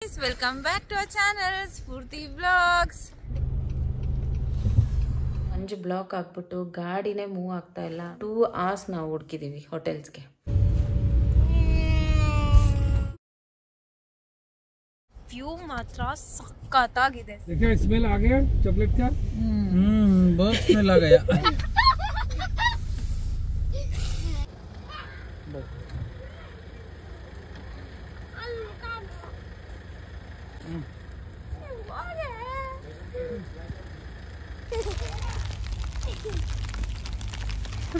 Welcome back to our channel Spurti Vlogs. ಮಂಜು block ಆಗ್ಬಿಟ್ಟು ಗಾಡಿನೇ ಮೂವ್ ಆಗ್ತಾ ಇಲ್ಲ. 2 hours ನಾವು ಹುಡುಕಿದೀವಿ ಹೋಟೆಲ್ಸ್ಗೆ. ವ್ಯೂ ಮಾತ್ರ ಸಕ್ಕತ್ತಾಗಿದೆ. देखिए स्मेल आ गया चॉकलेट का। बहुत स्मेल आ गया।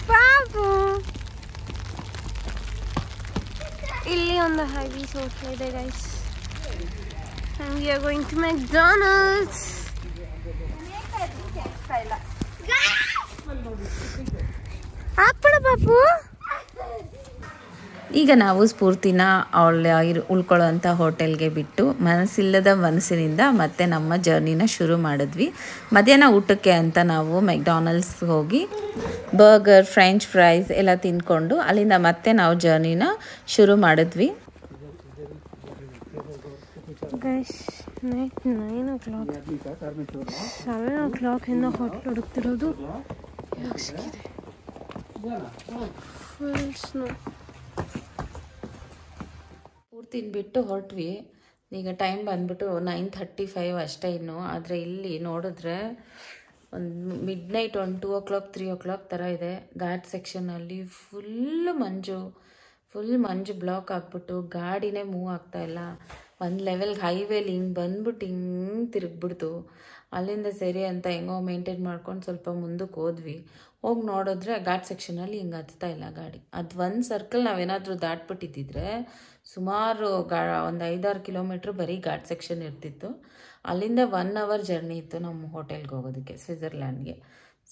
Babu. Illi on the highway okay there guys. And we are going to McDonald's. Appada Babu. ಈಗ ನಾವು ಸ್ಫೂರ್ತಿನ ಅವಳ ಉಳ್ಕೊಳ್ಳೋಂಥ ಹೋಟೆಲ್ಗೆ ಬಿಟ್ಟು ಮನಸ್ಸಿಲ್ಲದ ಮನಸ್ಸಿನಿಂದ ಮತ್ತೆ ನಮ್ಮ ಜರ್ನಿನ ಶುರು ಮಾಡಿದ್ವಿ. ಮಧ್ಯಾಹ್ನ ಊಟಕ್ಕೆ ಅಂತ ನಾವು ಮೆಕ್ಡಾನಲ್ಡ್ಸ್ ಹೋಗಿ ಬರ್ಗರ್, ಫ್ರೆಂಚ್ ಫ್ರೈಸ್ ಎಲ್ಲ ತಿಂದ್ಕೊಂಡು ಅಲ್ಲಿಂದ ಮತ್ತೆ ನಾವು ಜರ್ನಿನ ಶುರು ಮಾಡಿದ್ವಿ. Guys, night 9 o'clock. 7 o'clock ಇಂದ ಹೋಟೆಲ್ ಹುಡುಕ್ತಿರೋದು ಇವಾಗ ಸಿಕ್ಕಿದೆ. Full snow. ಪೂರ್ತಿ ಬಿಟ್ಟು ಹೊರಟ್ವಿ. ಈಗ ಟೈಮ್ ಬಂದ್ಬಿಟ್ಟು 9:35 ಅಷ್ಟೇ ಇನ್ನು. ಆದರೆ ಇಲ್ಲಿ ನೋಡಿದ್ರೆ ಒಂದು ಮಿಡ್ ನೈಟ್ 2 o'clock 3 o'clock ಥರ ಇದೆ. ಘಾಟ್ ಸೆಕ್ಷನಲ್ಲಿ ಫುಲ್ ಮಂಜು ಬ್ಲಾಕ್ ಆಗಿಬಿಟ್ಟು ಗಾಡಿನೇ ಮೂವ್ ಆಗ್ತಾ ಇಲ್ಲ. ಒಂದು ಲೆವೆಲ್ಗೆ ಹೈವೇಲಿ ಹಿಂಗೆ ಬಂದ್ಬಿಟ್ಟು ಹಿಂಗೆ ತಿರುಗ್ಬಿಡ್ತು. ಅಲ್ಲಿಂದ ಸರಿ ಅಂತ ಹೆಂಗೋ ಮೇಂಟೈನ್ ಮಾಡ್ಕೊಂಡು ಸ್ವಲ್ಪ ಮುಂದಕ್ಕೆ ಹೋದ್ವಿ. ಹೋಗಿ ನೋಡಿದ್ರೆ ಘಾಟ್ ಸೆಕ್ಷನಲ್ಲಿ ಹಿಂಗೆ ಹತ್ತಾ ಇಲ್ಲ ಗಾಡಿ. ಅದು ಒಂದು ಸರ್ಕಲ್ ನಾವೇನಾದರೂ ದಾಟ್ಬಿಟ್ಟಿದ್ದಿದ್ರೆ ಸುಮಾರು ಒಂದು 5-6 ಕಿಲೋಮೀಟ್ರ್ ಬರೀ ಘಾಟ್ ಸೆಕ್ಷನ್ ಇರ್ತಿತ್ತು. ಅಲ್ಲಿಂದ 1 hour ಜರ್ನಿ ಇತ್ತು ನಮ್ಮ ಹೋಟೆಲ್ಗೆ ಹೋಗೋದಕ್ಕೆ, ಸ್ವಿಟ್ಜರ್ಲ್ಯಾಂಡ್ಗೆ.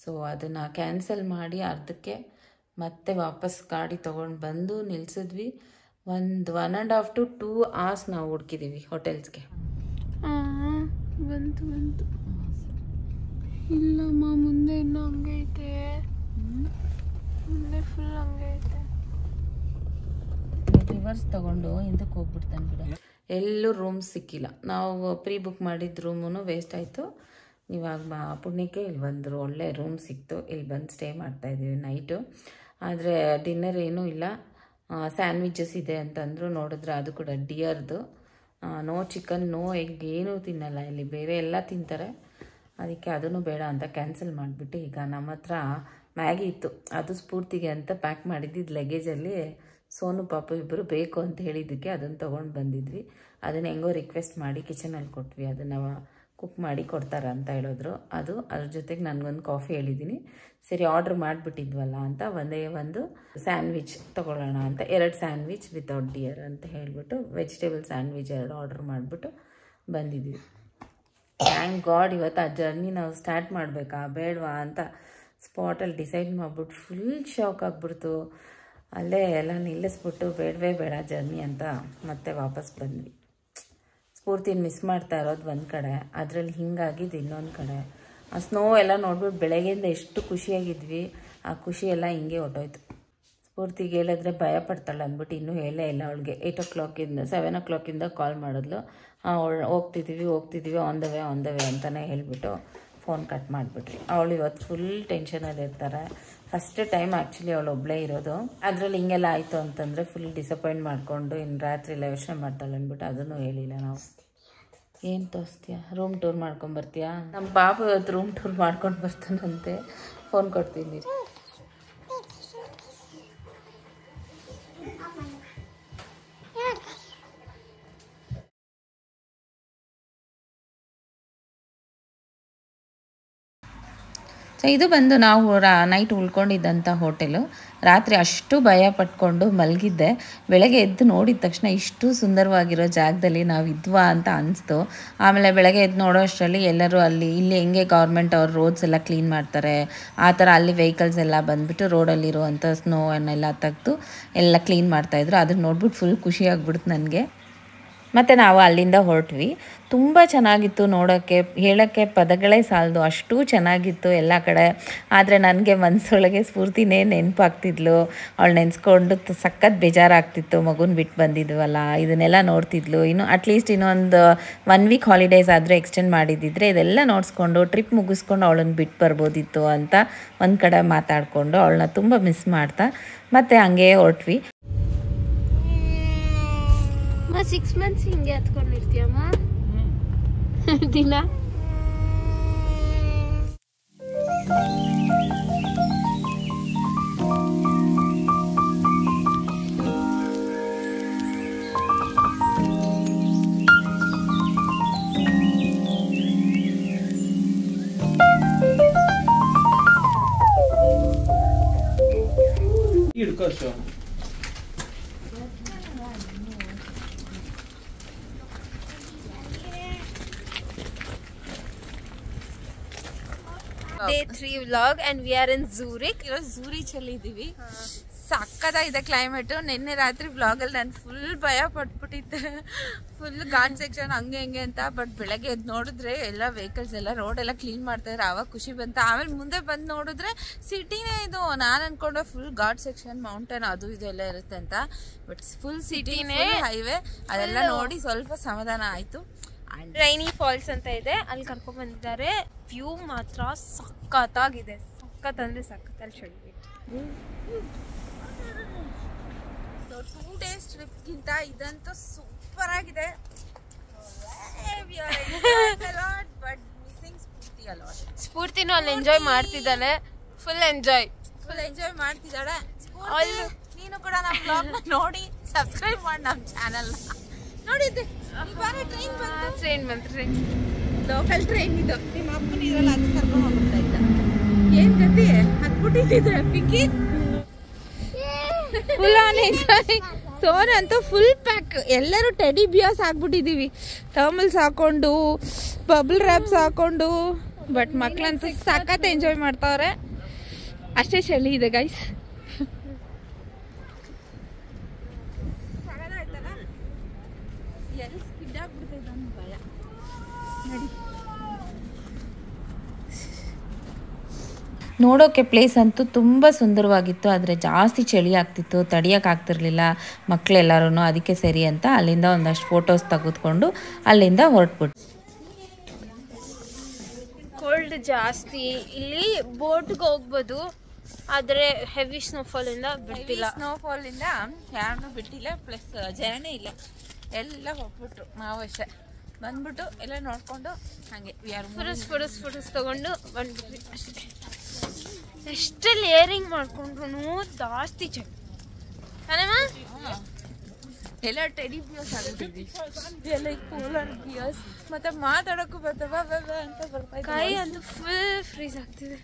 ಸೊ ಅದನ್ನು ಕ್ಯಾನ್ಸಲ್ ಮಾಡಿ ಅರ್ಧಕ್ಕೆ ಮತ್ತೆ ವಾಪಸ್ ಗಾಡಿ ತೊಗೊಂಡು ಬಂದು ನಿಲ್ಲಿಸಿದ್ವಿ. 1.5 to 2 hours ನಾವು ಹುಡುಕಿದ್ದೀವಿ ಹೋಟೆಲ್ಸ್ಗೆ. ಬಂತು ಇಲ್ಲಮ್ಮ, ಮುಂದೆ ಇನ್ನೂ ಹಂಗೆ ಐತೆ. ಮುಂದೆ ಫುಲ್ ಹಂಗೆ ಐತೆ. ರಿವರ್ಸ್ ತೊಗೊಂಡು ಹಿಂದಕ್ಕೆ ಹೋಗ್ಬಿಡ್ತಾನೆ ಬಿಡ. ಎಲ್ಲೂ ರೂಮ್ಸ್ ಸಿಕ್ಕಿಲ್ಲ. ನಾವು ಪ್ರೀ ಬುಕ್ ಮಾಡಿದ ರೂಮೂ ವೇಸ್ಟ್ ಆಯಿತು. ಇವಾಗ ಪುಣ್ಯಕ್ಕೆ ಇಲ್ಲಿ ಬಂದರು, ಒಳ್ಳೆ ರೂಮ್ ಸಿಕ್ತು. ಇಲ್ಲಿ ಬಂದು ಸ್ಟೇ ಮಾಡ್ತಾಯಿದ್ದೀವಿ ನೈಟು. ಆದರೆ ಡಿನ್ನರ್ ಏನೂ ಇಲ್ಲ. ಸ್ಯಾಂಡ್ವಿಚಸ್ ಇದೆ ಅಂತಂದರು. ನೋಡಿದ್ರೆ ಅದು ಕೂಡ ಡಿಯರ್ದು. ನೋ ಚಿಕನ್, ನೋ ಎಗ್, ಏನೂ ತಿನ್ನಲ್ಲ ಇಲ್ಲಿ. ಬೇರೆ ಎಲ್ಲ ತಿಂತಾರೆ. ಅದಕ್ಕೆ ಅದನ್ನು ಬೇಡ ಅಂತ ಕ್ಯಾನ್ಸಲ್ ಮಾಡಿಬಿಟ್ಟು ಈಗ ನಮ್ಮ ಹತ್ರ ಮ್ಯಾಗಿ ಇತ್ತು. ಅದು ಸ್ಫೂರ್ತಿಗೆ ಅಂತ ಪ್ಯಾಕ್ ಮಾಡಿದ್ದಿದ್ದು ಲಗೇಜಲ್ಲಿ. ಸೋನು ಪಾಪು ಇಬ್ಬರು ಬೇಕು ಅಂತ ಹೇಳಿದ್ದಕ್ಕೆ ಅದನ್ನು ತೊಗೊಂಡು ಬಂದಿದ್ವಿ. ಅದನ್ನು ಹೆಂಗೋ ರಿಕ್ವೆಸ್ಟ್ ಮಾಡಿ ಕಿಚನಲ್ಲಿ ಕೊಟ್ವಿ. ಅದನ್ನು ಕುಕ್ ಮಾಡಿ ಕೊಡ್ತಾರೆ ಅಂತ ಹೇಳಿದ್ರು. ಅದ್ರ ಜೊತೆಗೆ ನನಗೊಂದು ಕಾಫಿ ಹೇಳಿದ್ದೀನಿ. ಸರಿ ಆರ್ಡ್ರ್ ಮಾಡಿಬಿಟ್ಟಿದ್ವಲ್ಲ ಅಂತ ಒಂದೇ ಒಂದು ಸ್ಯಾಂಡ್ವಿಚ್ ತೊಗೊಳ್ಳೋಣ ಅಂತ 2 ಸ್ಯಾಂಡ್ವಿಚ್ ವಿತೌಟ್ ಡಿಯರ್ ಅಂತ ಹೇಳಿಬಿಟ್ಟು ವೆಜಿಟೇಬಲ್ ಸ್ಯಾಂಡ್ವಿಚ್ 2 ಆರ್ಡ್ರ್ ಮಾಡಿಬಿಟ್ಟು ಬಂದಿದ್ದೀವಿ. ಥ್ಯಾಂಕ್ ಗಾಡ್ ಇವತ್ತು ಆ ಜರ್ನಿ ನಾವು ಸ್ಟಾರ್ಟ್ ಮಾಡಬೇಕಾ ಬೇಡವಾ ಅಂತ ಸ್ಪಾಟಲ್ಲಿ ಡಿಸೈಡ್ ಮಾಡಿಬಿಟ್ಟು ಫುಲ್ ಶಾಕ್ ಆಗಿಬಿಡ್ತು. ಅಲ್ಲೇ ಎಲ್ಲ ನಿಲ್ಲಿಸ್ಬಿಟ್ಟು ಬೇಡವೇ ಬೇಡ ಜರ್ನಿ ಅಂತ ಮತ್ತೆ ವಾಪಸ್ ಬಂದ್ವಿ. ಸ್ಫೂರ್ತಿನ ಮಿಸ್ ಮಾಡ್ತಾ ಇರೋದು ಒಂದು ಕಡೆ, ಅದರಲ್ಲಿ ಹಿಂಗಾಗಿದ್ದು ಇನ್ನೊಂದು ಕಡೆ. ಆ ಸ್ನೋ ಎಲ್ಲ ನೋಡ್ಬಿಟ್ಟು ಬೆಳಗ್ಗೆಯಿಂದ ಎಷ್ಟು ಖುಷಿಯಾಗಿದ್ವಿ, ಆ ಖುಷಿ ಎಲ್ಲ ಹಿಂಗೆ ಹೊಟ್ಟೋಯ್ತು. ಸ್ಫೂರ್ತಿಗೆ ಹೇಳಿದ್ರೆ ಭಯ ಪಡ್ತಾಳೆ ಅಂದ್ಬಿಟ್ಟು ಇನ್ನೂ ಹೇಳೇ ಇಲ್ಲ ಅವಳಿಗೆ. 7 o'clock ಕಾಲ್ ಮಾಡಿದ್ಲು. ಹೋಗ್ತಿದ್ದೀವಿ ಆನ್ ದ ವೇ ಅಂತಲೇ ಹೇಳಿಬಿಟ್ಟು ಫೋನ್ ಕಟ್ ಮಾಡಿಬಿಟ್ರಿ. ಅವಳು ಇವತ್ತು ಫುಲ್ ಟೆನ್ಷನಲ್ಲಿ ಇರ್ತಾರೆ. ಫಸ್ಟ್ ಟೈಮ್ ಆ್ಯಕ್ಚುಲಿ ಅವಳು ಒಬ್ಬಳೇ ಇರೋದು. ಅದರಲ್ಲಿ ಹಿಂಗೆಲ್ಲ ಆಯಿತು ಅಂತಂದರೆ ಫುಲ್ ಡಿಸಪಾಯಿಂಟ್ ಮಾಡಿಕೊಂಡು ಇನ್ನು ರಾತ್ರಿ ಎಲ್ಲ ಯೋಚನೆ ಮಾಡ್ತಾಳೆ ಅಂದ್ಬಿಟ್ಟು ಅದನ್ನು ಹೇಳಿಲ್ಲ ನಾವು. ಏನು ತೋರಿಸ್ತೀಯಾ? Room tour ಮಾಡ್ಕೊಂಬರ್ತೀಯಾ? ನಮ್ಮ ಪಾಪು ಇವತ್ತು ರೂಮ್ ಟೂರ್ ಮಾಡ್ಕೊಂಡು ಬರ್ತಾನಂತೆ. ಫೋನ್ ಕೊಡ್ತೀನಿ. ಸೊ ಇದು ಬಂದು ನಾವು ನೈಟ್ ಉಳ್ಕೊಂಡಿದ್ದಂಥ ಹೋಟೆಲು. ರಾತ್ರಿ ಅಷ್ಟು ಭಯ ಪಟ್ಕೊಂಡು ಮಲಗಿದ್ದೆ. ಬೆಳಗ್ಗೆ ಎದ್ದು ನೋಡಿದ ತಕ್ಷಣ ಇಷ್ಟು ಸುಂದರವಾಗಿರೋ ಜಾಗದಲ್ಲಿ ನಾವು ಇದ್ವಾ ಅಂತ ಅನಿಸ್ತು. ಆಮೇಲೆ ಬೆಳಗ್ಗೆ ಎದ್ದು ನೋಡೋ ಅಷ್ಟರಲ್ಲಿ ಎಲ್ಲರೂ ಇಲ್ಲಿ ಹೆಂಗೆ ಗೌರ್ಮೆಂಟ್ ಅವ್ರು ರೋಡ್ಸ್ ಎಲ್ಲ ಕ್ಲೀನ್ ಮಾಡ್ತಾರೆ ಆ ಥರ ಅಲ್ಲಿ ವೆಹಿಕಲ್ಸ್ ಎಲ್ಲ ಬಂದುಬಿಟ್ಟು ರೋಡಲ್ಲಿರುವಂಥ ಸ್ನೋವನ್ನೆಲ್ಲ ತೆಗೆದು ಎಲ್ಲ ಕ್ಲೀನ್ ಮಾಡ್ತಾಯಿದ್ರು. ಅದನ್ನು ನೋಡ್ಬಿಟ್ಟು ಫುಲ್ ಖುಷಿ ಆಗ್ಬಿಡ್ತು ನನಗೆ. ಮತ್ತು ನಾವು ಅಲ್ಲಿಂದ ಹೊರಟ್ವಿ. ತುಂಬ ಚೆನ್ನಾಗಿತ್ತು ನೋಡೋಕ್ಕೆ, ಹೇಳೋಕ್ಕೆ ಪದಗಳೇ ಸಾಲದು, ಅಷ್ಟೂ ಚೆನ್ನಾಗಿತ್ತು ಎಲ್ಲ ಕಡೆ. ಆದರೆ ನನಗೆ ಮನಸ್ಸೊಳಗೆ ಸ್ಫೂರ್ತಿನೇ ನೆನಪಾಗ್ತಿದ್ಲು. ಅವಳು ನೆನೆಸ್ಕೊಂಡು ಸಖತ್ ಬೇಜಾರಾಗ್ತಿತ್ತು, ಮಗುನ ಬಿಟ್ಟು ಬಂದಿದ್ವಲ್ಲ, ಇದನ್ನೆಲ್ಲ ನೋಡ್ತಿದ್ಲು. ಇನ್ನು ಅಟ್ಲೀಸ್ಟ್ ಇನ್ನೊಂದು 1 ವೀಕ್ ಹಾಲಿಡೇಸ್ ಆದರೆ ಎಕ್ಸ್ಟೆಂಡ್ ಮಾಡಿದ್ದಿದ್ರೆ ಇದೆಲ್ಲ ನೋಡಿಸ್ಕೊಂಡು ಟ್ರಿಪ್ ಮುಗಿಸ್ಕೊಂಡು ಅವಳನ್ನು ಬಿಟ್ಟು ಬರ್ಬೋದಿತ್ತು ಅಂತ ಒಂದು ಕಡೆ ಮಾತಾಡಿಕೊಂಡು ಅವಳನ್ನ ತುಂಬ ಮಿಸ್ ಮಾಡ್ತಾ ಮತ್ತು ಹಂಗೆ ಹೊರಟ್ವಿ. 6 months ಹಿಂಗೆ ಹತ್ಕೊಂಡಿರ್ತೀಯಮ್ಮ ದಿನ. Day 3 vlog and we are in Zurich. ಝೂರಿಚ್ ಅಲ್ಲಿ ಇದ್ದೀವಿ. ಸಕ್ಕತ್ತಾಗಿದೆ ಕ್ಲೈಮೇಟು. ನಿನ್ನೆ ರಾತ್ರಿ ವ್ಲಾಗಲ್ಲಿ ನಾನು ಫುಲ್ ಭಯ ಪಟ್ಬಿಟ್ಟಿದ್ದೆ, ಫುಲ್ ಘಾಟ್ ಸೆಕ್ಷನ್ ಹಂಗೆ ಹಿಂಗೆ ಅಂತ. ಬಟ್ ಬೆಳಗ್ಗೆ ಎದ್ದು ನೋಡಿದ್ರೆ ಎಲ್ಲ ವೆಹಿಕಲ್ಸ್ ಎಲ್ಲ ರೋಡ್ ಎಲ್ಲ ಕ್ಲೀನ್ ಮಾಡ್ತಾಯಿದ್ರು, ಆವಾಗ ಖುಷಿ ಬಂತು. ಆಮೇಲೆ ಮುಂದೆ ಬಂದು ನೋಡಿದ್ರೆ ಸಿಟಿನೇ ಇದು. ನಾನು ಅನ್ಕೊಂಡೆ ಫುಲ್ ಘಾಟ್ ಸೆಕ್ಷನ್, ಮೌಂಟೇನ್ ಅದು ಇದು ಎಲ್ಲ ಇರುತ್ತೆ ಅಂತ. ಬಟ್ ಫುಲ್ ಸಿಟಿನೇ, ಹೈವೇ ಅದೆಲ್ಲ ನೋಡಿ ಸ್ವಲ್ಪ ಸಮಾಧಾನ ಆಯಿತು. ರೈನಿ ಫಾಲ್ಸ್ ಅಂತ ಇದೆ, ಅಲ್ಲಿ ಕರ್ಕೊಂಡ್ ಬಂದಿದ್ದಾರೆ. ವ್ಯೂ ಮಾತ್ರ ಸಖತ್ತಾಗಿದೆ, ಸಖತ್ ಅಂದ್ರೆ ಸಖತ್. ಅಲ್ಲಿ ಚಳಿಬಿಟ್ಟು 2 days ಟ್ರಿಪ್ಗಿಂತ ಇದಂತೂ ಸೂಪರ್ ಆಗಿದೆ. ಸ್ಫೂರ್ತಿನೂ ಅಲ್ಲಿ ಎಂಜಾಯ್ ಮಾಡ್ತಿದ್ದಾಳೆ, ಫುಲ್ ಎಂಜಾಯ್ ಮಾಡ್ತಿದ್ದಾಳೆ. ನೀನು ಕೂಡ ನಮ್ಮ ಬ್ಲಾಗ್ನ ನೋಡಿ ಸಬ್ಸ್ಕ್ರೈಬ್ ಮಾಡಿ ನಮ್ಮ ಚಾನಲ್ ನೋಡಿದ್ದೆ. ಟ್ರೈನ್ ಬಂತು, ಲೋಕಲ್ ಟ್ರೈನ್ ಇದು. ನಿಮ್ಮ ಅಪ್ಪನ ಇದ್ರಲ್ಲಿ ಅದು ಕರ್ಕೊಂಡು ಹೋಗ್ತಾ ಇದ್ದ. ಏನ್ ಗತಿ ಹತ್ಬಿಟ್ಟಿದ್ರೆ ಪಿಕ್ಕಿ ಫುಲ್ ಆನ್ ಎಂಜಾಯ್. ಸೋನ್ ಅಂತೂ ಫುಲ್ ಪ್ಯಾಕ್. ಎಲ್ಲರೂ ಟೆಡಿ ಬಿಯರ್ಸ್ ಹಾಕ್ಬಿಟ್ಟಿದೀವಿ, ಟರ್ಮಲ್ಸ್ ಹಾಕೊಂಡು, ಬಬಲ್ ರ್ಯಾಪ್ಸ್ ಹಾಕೊಂಡು. ಬಟ್ ಮಕ್ಳಂತೂ ಸಖತ್ ಎಂಜಾಯ್ ಮಾಡ್ತಾವ್ರೆ. ಅಷ್ಟೇ ಚಳಿ ಇದೆ ಗೈಸ್. ನೋಡೋಕ್ಕೆ ಪ್ಲೇಸ್ ಅಂತೂ ತುಂಬ ಸುಂದರವಾಗಿತ್ತು, ಆದರೆ ಜಾಸ್ತಿ ಚಳಿ ಆಗ್ತಿತ್ತು, ತಡಿಯೋಕ್ಕಾಗ್ತಿರ್ಲಿಲ್ಲ ಮಕ್ಕಳೆಲ್ಲರೂ. ಅದಕ್ಕೆ ಸರಿ ಅಂತ ಅಲ್ಲಿಂದ ಒಂದಷ್ಟು ಫೋಟೋಸ್ ತೆಗೆದುಕೊಂಡು ಅಲ್ಲಿಂದ ಹೊರಟ್ಬಿಟ್ಟು. ಕೋಲ್ಡ್ ಜಾಸ್ತಿ ಇಲ್ಲಿ. ಬೋಟ್ಗೆ ಹೋಗ್ಬೋದು, ಆದರೆ ಹೆವಿ ಸ್ನೋಫಾಲಿಂದ ಬಿಟ್ಟಿಲ್ಲ. ಸ್ನೋಫಾಲಿಂದ ಯಾರನ್ನೂ ಬಿಟ್ಟಿಲ್ಲ, ಪ್ಲಸ್ ಜನನೇ ಇಲ್ಲ. ಎಲ್ಲ ಹೋಗ್ಬಿಟ್ರು. ನಾವು ಅಷ್ಟೇ ಬಂದ್ಬಿಟ್ಟು ಎಲ್ಲ ನೋಡಿಕೊಂಡು ಹಾಗೆ ಫೋಟೋಸ್ ತೊಗೊಂಡು ಬಂದ್ಬಿಟ್ವಿ ಅಷ್ಟೇ. ಎಷ್ಟು ಲೇಯರಿಂಗ್ ಮಾಡ್ಕೊಂಡ್ರು ಜಾಸ್ತಿ ಚಳಿ ಅಲ್ಲಮ್ಮ. ಎಲ್ಲ ಟೆಡಿ ಬಿಯರ್ಸ್ ಆಗಿಬಿಟ್ಟಿದ್ವಿ, ಎಲ್ಲ ಪೋಲಾರ್ ಬಿಯರ್ಸ್. ಮತ್ತೆ ಮಾತಾಡೋಕ್ಕೂ ಬರ್ತವ ಅಂತ ಬರ್ತಾ ಕೈ ಅಂತೂ ಫುಲ್ ಫ್ರೀಸ್ ಆಗ್ತಿದೆ.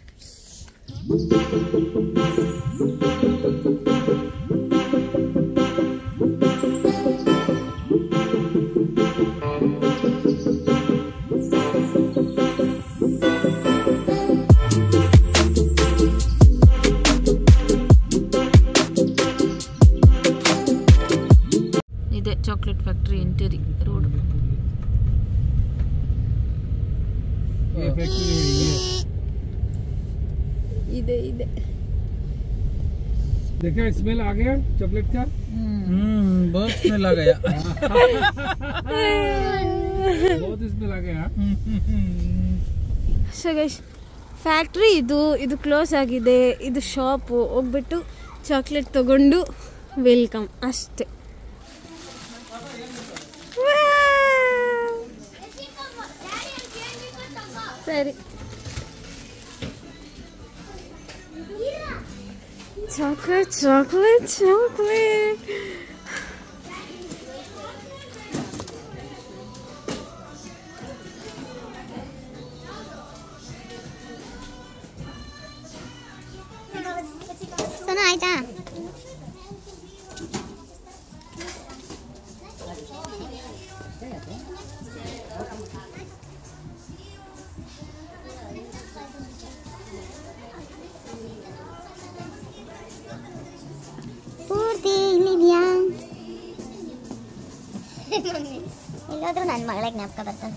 Chocolate factory entry road. ಇದೆ देखा स्मेल आ गया चॉकलेट का। बहुत स्मेल आ गया। बहुत स्मेल आ गया। ಸೊ ಗೈಸ್, ಫ್ಯಾಕ್ಟ್ರಿ ಇದು ಕ್ಲೋಸ್ ಆಗಿದೆ. ಇದು ಶಾಪು. ಹೋಗ್ಬಿಟ್ಟು ಚಾಕ್ಲೇಟ್ ತಗೊಂಡು ವೆಲ್ಕಮ್ ಅಷ್ಟೇ. ಸರಿ, ಚಾಕ್ಲೇಟ್. ಆಯ್ತಾ? ಪೂರ್ತಿ ಇಲ್ಲಿದ್ಯಾ? ಯಾವಾಗಾದ್ರೂ ನನ್ನ ಮಗಳ ಜ್ಞಾಪಕ ಬರ್ತಾನೆ.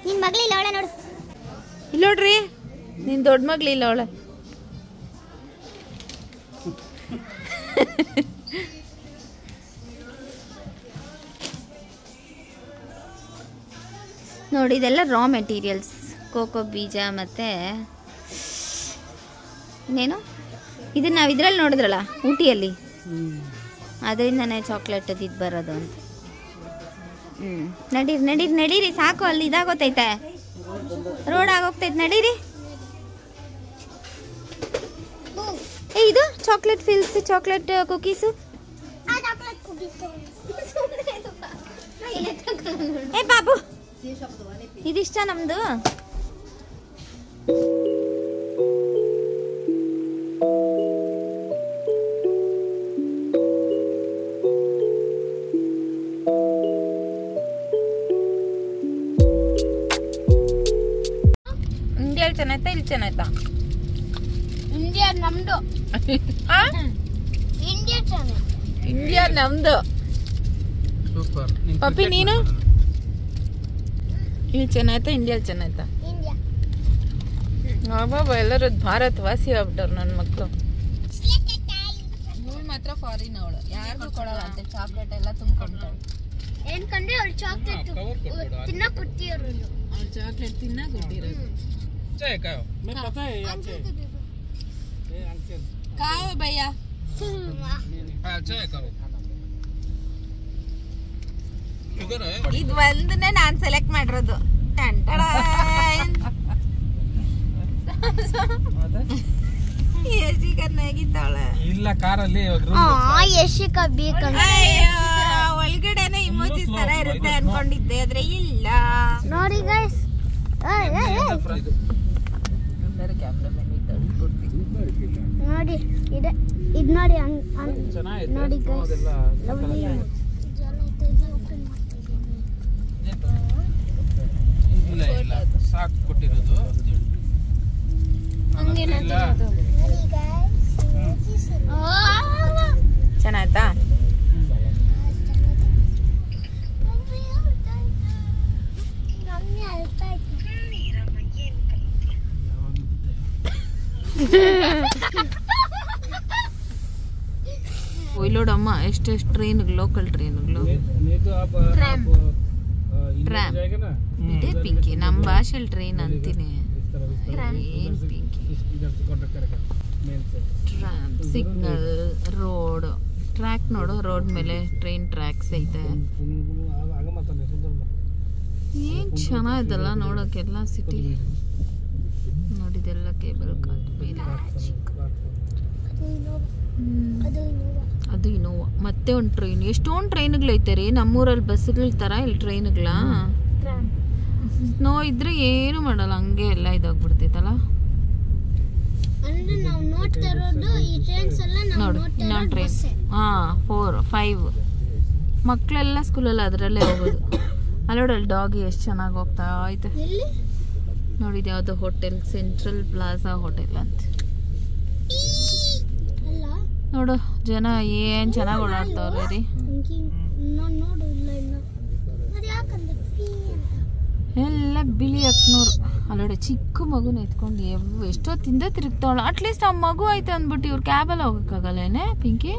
ನಿನ್ ಮಗಳು ಇಲ್ಲ ಅವಳೆ ನೋಡು. ಇಲ್ಲ ನೋಡ್ರಿ, ನಿನ್ ದೊಡ್ಡ ಮಗಳು ಇಲ್ಲ ಅವಳೆ. ನೋಡಿ ಇದೆಲ್ಲ ರಾ ಮೆಟೀರಿಯಲ್ಸ್, ಕೋಕೋ ಬೀಜ ಮತ್ತು ಇನ್ನೇನು ಇದನ್ನು ನಾವು ಇದರಲ್ಲಿ ನೋಡಿದ್ರಲ್ಲ ಊಟಿಯಲ್ಲಿ, ಅದರಿಂದನೇ ಚಾಕ್ಲೇಟ್ ಇದು ಬರೋದು ಅಂತ. ನಡೀರಿ ನಡೀರಿ ನಡೀರಿ, ಸಾಕು, ಅಲ್ಲಿ ಇದಾಗೋತೈತೆ, ರೋಡ್ ಆಗೋಗ್ತೈತೆ, ನಡೀರಿ. ಏ ಇದು ಚಾಕ್ಲೇಟ್ ಫಿಲ್ಸ್, ಚಾಕ್ಲೇಟ್ ಕುಕೀಸು. ಏ ಬಾಬು, ಇದಿಷ್ಟ ನಮ್ದು. ಇಂಡಿಯಾ ಚೆನ್ನಾಯ್ತಾ ಇಲ್ಲಿ ಚೆನ್ನಾಯ್ತಾ? ಇಂಡಿಯಾ ನಮ್ದು. ಇಂಡಿಯಾ ಚೆನ್ನಾಗಿ. ಇಂಡಿಯಾ ನಮ್ದು. ಸೂಪರ್. ಪಪ್ಪಿ ನೀನು ಇಲ್ಲಿ ಚೆನ್ನಾಯ್ತಾ ಇಂಡಿಯಾ ಚೆನ್ನಾಯ್ತಾ? ಇಂಡಿಯಾ. ಬಾಬಾ ಎಲ್ಲರೂ ಭಾರತ್ ವಾಸಿ ಆಗ್ಬಿಟ್ಟವ್ರು ನನ್ನ ಮಕ್ಕಳು. ಇವಳು ಮಾತ್ರ ಫಾರಿನ್, ಅವಳು ಯಾರಿಗೂ ಕೊಡಲ್ಲ ಅಂತೆ, ಚಾಕ್ಲೇಟ್ ಎಲ್ಲ ತುಂಬ್ಕೊಂಡ್ತಾಳೆ. ಏನ್ ಕಂಡ್ರೆ ಅವ್ಳು ಚಾಕ್ಲೇಟ್ ತಿನ್ನಕ್ ಕೊಟ್ಟಿರೋದು. ಅವ್ಳು ಚಾಕ್ಲೇಟ್ ತಿನ್ನಕ್ ಕೊಟ್ಟಿರೋದು. मैं पता है यहाँ से ये अंकल ಕಾವು ಭಯ್ಯ. ಇದು ಒಂದನ್ನೇ ನಾನ್ ಸೆಲೆಕ್ಟ್ ಮಾಡಿರೋದು. ಇಲ್ಲ ಕಾರಲ್ಲಿ ಯಶಿಕಾ ಬೇಕಂತ ಒಳಗಡೆನೆ ಇಮೋಜಿಸ್ ತರ ಇರುತ್ತೆ ಅನ್ಕೊಂಡಿದ್ದೆ, ಆದ್ರೆ ಇಲ್ಲ. ನೋಡಿ ಗೈಸ್, ನೋಡಿ ಇದೆ, ಇದು ನೋಡಿ ನೋಡಿ ಗೈಸ್, ಇಲ್ಲ ಇಲ್ಲ ಸಾಕು ಕೊಟ್ಟಿರೋದು. ಚೆನ್ನಾಯ್ತಾ? ಒಯ್ಲೋಡಮ್ಮ ಎಷ್ಟೆಷ್ಟು ಟ್ರೈನ್ಗಳು, ಲೋಕಲ್ ಟ್ರೈನ್ಗಳು. ಟ್ರಾಮ್ ಇದೇ ಪಿಂಕಿ, ನಮ್ಮ ಭಾಷೆಯಲ್ಲಿ ಟ್ರೈನ್ ಅಂತೀನಿ. ಏನ್ Pinky? Tram, signal, road, track ನೋಡು, ರೋಡ್ ಮೇಲೆ ಟ್ರೈನ್ ಟ್ರ್ಯಾಕ್ಸ್ ಐತೆ. ಏನ್ ಚೆನ್ನಾಗಿದಲ್ಲ ನೋಡೋಕೆಲ್ಲ ಸಿಟಿ. ನೋಡಿದೆಲ್ಲ ಕೇಬಲ್ ಕಾರ್ ಮೇಲೆ ಅದು ಇನೋವಾ. ಮತ್ತೆ ಒಂದು ಟ್ರೈನ್, ಎಷ್ಟೊಂದು ಟ್ರೈನ್ಗಳೈತೆ ರೀ. ನಮ್ಮೂರಲ್ಲಿ ಬಸ್ಗಳ ಥರ ಇಲ್ಲಿ ಟ್ರೈನ್ಗಳ. ಸ್ನೋ ಇದ್ರೆ ಏನು ಮಾಡಲ್ಲ, ಹಂಗೆ ಎಲ್ಲ ಇದಾಗ್ಬಿಡ್ತೈತಲ್ಲ. ನೋಡು ಇನ್ನೊಂದು ಟ್ರೈನ್. ಹಾಂ 4, 5 ಮಕ್ಕಳೆಲ್ಲ ಸ್ಕೂಲಲ್ಲಿ ಅದರಲ್ಲೇ ಹೋಗೋದು. ಅಲ್ಲೋಡಲ್ಲಿ ಡಾಗಿ ಎಷ್ಟು ಚೆನ್ನಾಗಿ ಹೋಗ್ತಾ ಐತೆ. ನೋಡಿದ ಯಾವ್ದು ಹೋಟೆಲ್, ಸೆಂಟ್ರಲ್ ಪ್ಲಾಜಾ ಹೋಟೆಲ್ ಅಂತ. ನೋಡು ಜನ ಏನ್ ಚೆನ್ನಾಗಿ ಓಡಾಡ್ತಾವ್ರೆ ರೀ. ಎಲ್ಲ ಬಿಳಿ ಅಕ್ನೂರು. ಅಲ್ಲೋಡೆ ಚಿಕ್ಕ ಮಗುನ ಎತ್ಕೊಂಡು ಎಷ್ಟೊತ್ತಿಂದ ತಿರುಗ್ತಾವಳ. ಅಟ್ಲೀಸ್ಟ್ ಆ ಮಗು ಐತೆ ಅಂದ್ಬಿಟ್ಟು ಇವ್ರು ಕ್ಯಾಬಲ್ಲಿ ಹೋಗಕ್ಕಾಗಲ್ಲೇನೆ ಪಿಂಕಿ?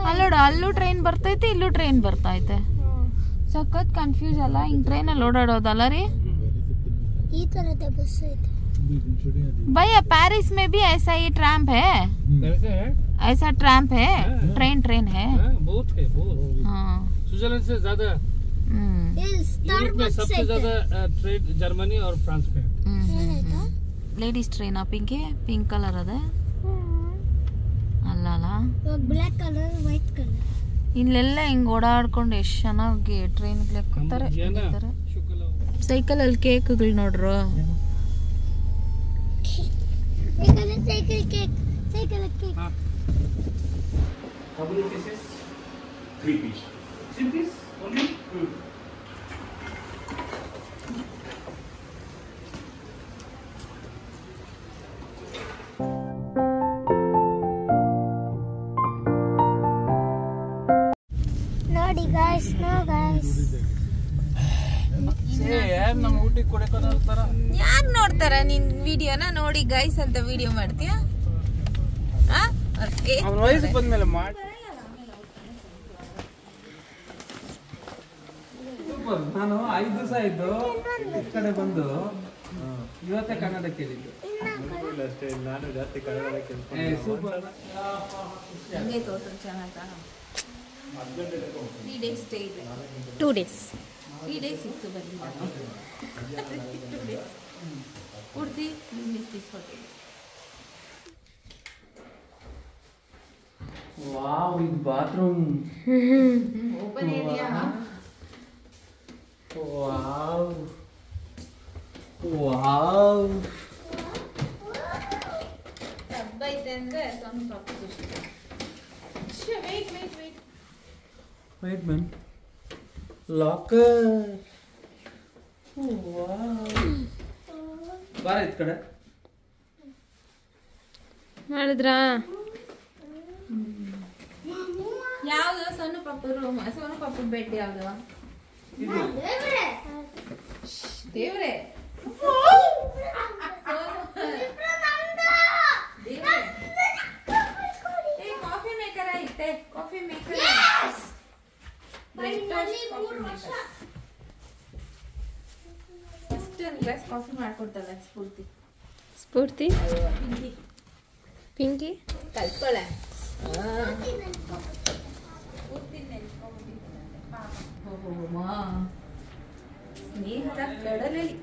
ಅಲ್ಲೋಡ, ಅಲ್ಲೂ ಟ್ರೈನ್ ಬರ್ತೈತೆ, ಇಲ್ಲೂ ಟ್ರೈನ್ ಬರ್ತೈತೆ. ಸಖತ್ ಕನ್ಫ್ಯೂಸ್ ಅಲ್ಲ ಹಿಂಗ್ ಟ್ರೈನಲ್ಲಿ ಓಡಾಡೋದಲ್ಲ ರೀ. ಈ ತರದ ಬಸ್ ಐತೆ भैया पेरिस में भी ऐसा ही ट्रैम्प है? ऐसा ट्रैम्प है? ट्रेन है? बहुत है, बहुत। हाँ स्विट्जरलैंड से ज्यादा, यूरोप में सबसे ज्यादा ट्रेन जर्मनी और फ्रांस में। Ladies train Pinky, pink colour ಅದ ಅಲ್ಲ ಅಲ್ಲ, ಬ್ಲಾಕ್ ಕಲರ್ ವೈಟ್ ಕಲರ್. ಇಲ್ಲೆಲ್ಲ ಹಿಂಗ್ ಓಡಾಡ್ಕೊಂಡು ಎಷ್ಟು ಚೆನ್ನಾಗಿ ಟ್ರೈನ್ ಲೆಕ್ತಾರೆ. ಸೈಕಲ್ ಅಲ್ಲಿ ಕೇಕ್ಗಳು ನೋಡ್ರು. Cycle cake, cycle cake. How many pieces? 3 pieces. 3 pieces only? Time ನಮ್ಮ ಊಟಿಗೆ ಕೊಡೋಕೆ ತರ ಯಾಕೆ ನೋಡ್ತಾರ ನಿನ್ ವಿಡಿಯೋನ ನೋಡಿ ಗೈಸ್ ಅಂತ ವಿಡಿಯೋ ಮಾಡ್ತೀಯಾ? ಅವನ ವಯಸ್ಸಿಗೆ ಬಂದ್ಮೇಲೆ ಮಾಡಿ. ನಾನು 5 ದಿವಸ ಇದ್ದು ಈ ಕಡೆ ಬಂದು ಇವತ್ತೇ ಕನ್ನಡ ಕೇಳಿದ್ದು. ನಾನು ಜಾಸ್ತಿ ಕನ್ನಡ ಕೇಳ್ತೀನಿ. ಸೂಪರ್. ಹಂಗೆ ತೋಟಲ್ ಚೆನ್ನಾಗ 3 days ಸ್ಟೇ ಇದೆ. 2 days 3 days ಇತ್ತು ಬನ್ನಿ ನಾನು 2 days ಉಡ್ತಿ ಮಿಸ್ ಹೋಟೆಲ್. ವಾವ್, ಇದು bathroom. Open area. Wow wow. Tub ಐತೆ ಅಂದ್ರೆ ಸ್ವಲ್ಪ ವೇಟ್ ಮ್ಯಾನ್. ಲಾಕರ್. ವಾವ್. ಬಾರ ಇದ್ ಕಡೆ ಮಾಡಿದ್ರಾ? ಯಾವ್ದು ಸೋನು ಪಾಪ ರೂಮ್? ಸೋನು ಪಾಪ ಬೆಡ್ ಯಾವ್ದು? ದೇವ್ರೆ ಕಾಫಿ ಮೇಕರ್ ಐತೆ. ಕಾಫಿ ಮೇಕರ್ ಫಸ್ಟ್ ಒಂದು ಗ್ಲಾಸ್ ಕಾಫಿ ಮಾಡ್ಕೊಡ್ತಾಳೆ ಸ್ಫೂರ್ತಿ. ಪಿಂಕಿ ಕಲ್ತ್ಕೊಳ್ಳ. ಸ್ನೇಹದ ಕಡಲಲ್ಲಿ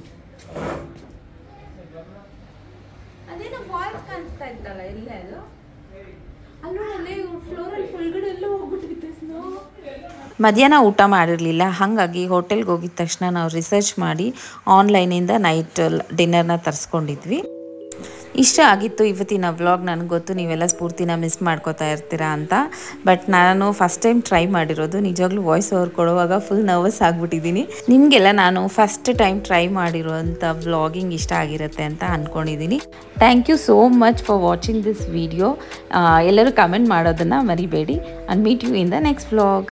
ಅದೇನೋ ಫಾಲ್ಸ್ ಕಾಣಿಸ್ತಾ ಇತ್ತಲ್ಲ, ಇಲ್ಲ ಅದು ಅಲ್ಲೇ ಫ್ಲೋರಲ್ಲಿ ಫುಲ್ಗಡೆ ಎಲ್ಲ ಹೋಗ್ಬಿಟ್ಟಿತ್ತು ಸ್ನೋ. ಮಧ್ಯಾಹ್ನ ಊಟ ಮಾಡಿರಲಿಲ್ಲ, ಹಾಗಾಗಿ ಹೋಟೆಲ್ಗೆ ಹೋಗಿದ ತಕ್ಷಣ ನಾವು ರಿಸರ್ಚ್ ಮಾಡಿ ಆನ್ಲೈನಿಂದ ನೈಟ್ ಡಿನ್ನರ್ನ ತರಿಸ್ಕೊಂಡಿದ್ವಿ. ಇಷ್ಟ ಆಗಿತ್ತು ಇವತ್ತಿನ ವ್ಲಾಗ್. ನನಗೆ ಗೊತ್ತು ನೀವೆಲ್ಲ ಸ್ಫೂರ್ತಿನ ಮಿಸ್ ಮಾಡ್ಕೋತಾ ಇರ್ತೀರಾ ಅಂತ, ಬಟ್ ನಾನು ಫಸ್ಟ್ ಟೈಮ್ ಟ್ರೈ ಮಾಡಿರೋದು. ನಿಜವಾಗ್ಲೂ ವಾಯ್ಸ್ ಓವರ್ ಕೊಡುವಾಗ ಫುಲ್ ನರ್ವಸ್ ಆಗಿಬಿಟ್ಟಿದ್ದೀನಿ. ನಿಮಗೆಲ್ಲ ನಾನು ಫಸ್ಟ್ ಟೈಮ್ ಟ್ರೈ ಮಾಡಿರೋಂಥ ವ್ಲಾಗಿಂಗ್ ಇಷ್ಟ ಆಗಿರುತ್ತೆ ಅಂತ ಅಂದ್ಕೊಂಡಿದ್ದೀನಿ. Thank you so much for watching this video. ಎಲ್ಲರೂ ಕಮೆಂಟ್ ಮಾಡೋದನ್ನು ಮರಿಬೇಡಿ. And meet you in the next vlog.